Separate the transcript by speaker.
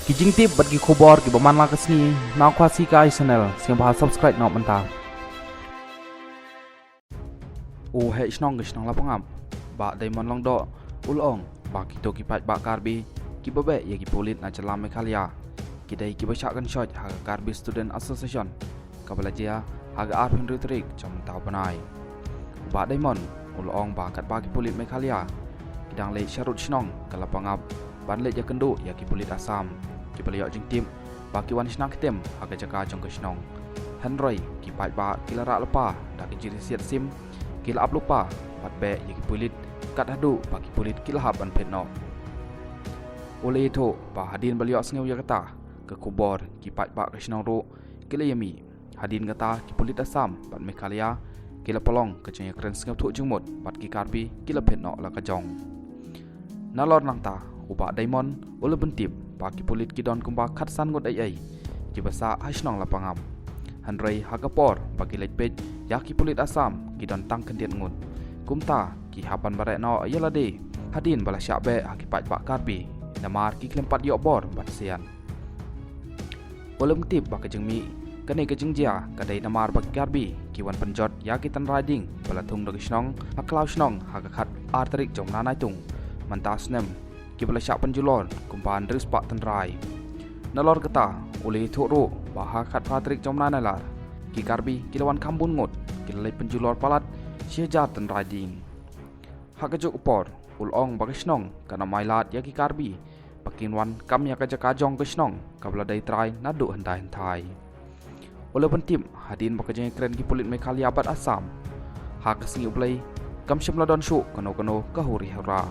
Speaker 1: Kijing tip bagi kubor ki baman la kesni nak kuasi kai channel siang bahas subscribe nak mentah. Oh hei snong la pangam. Ba Diamond long do ulong ba kito ki pat ba karbi ki babe ya ki polit na celam Meghalaya. Kidai ki bacakan shot haga karbi student association kabalaja haga arpin ritrik jom tahu panai. Ba Diamond ulong ba kat ba ki polit Meghalaya. Kidang le syarut snong kala pangap ban le ya kendu ya ki polit Assam. Ki beliau jing tim baki wan snang kitem haga jaka jong ke snong Henry ki pai ba ki lara lepa dak jiri siat sim ki lap lupa pat be ye ki pulit kat hadu baki pulit ki lahap an petno oleh itu ba hadin beliau sengau ya kata ke kubor ki pai ba ke snong ro ki le yami hadin kata ki pulit Assam pat Meghalaya ki la polong ke jeng kren sengau thu jungmut pat ki karbi ki la petno la ka jong nalor nang ta uba Diamond ule bentip baki pulit kidon kumba khatsan ngot ai ki basa hasnong lapangam Henry hagapor bagi letpej yaki pulit Assam kidon tang kendian ngut kumta ki hapan bare no yalade hadin bala syabe haki pat bak karbi namar ki klempat yo bor bat sian ulum tip bak jengmi kane ke jengjia kadai namar bak karbi ki wan penjot yaki tan riding bala tung dogisnong haklaw snong hagakhat arterik jom nanai tung mantas nem ki bala syak penjulon kumpan dris pak tenrai nalor kata oleh thoro baha khat patrik jomna nalar ki karbi kilawan kambun ngot kilai penjulor palat syejat tenrai ding hakajuk upor ulong bagisnong kana mailat ya ki karbi pakinwan kam ya kaja kajong kisnong kabla dai trai nadu hentai oleh pentim hadin bakajeng kren ki pulit Meghalaya bat Assam hak singi uplay kam shimladon shu kano kahuri hara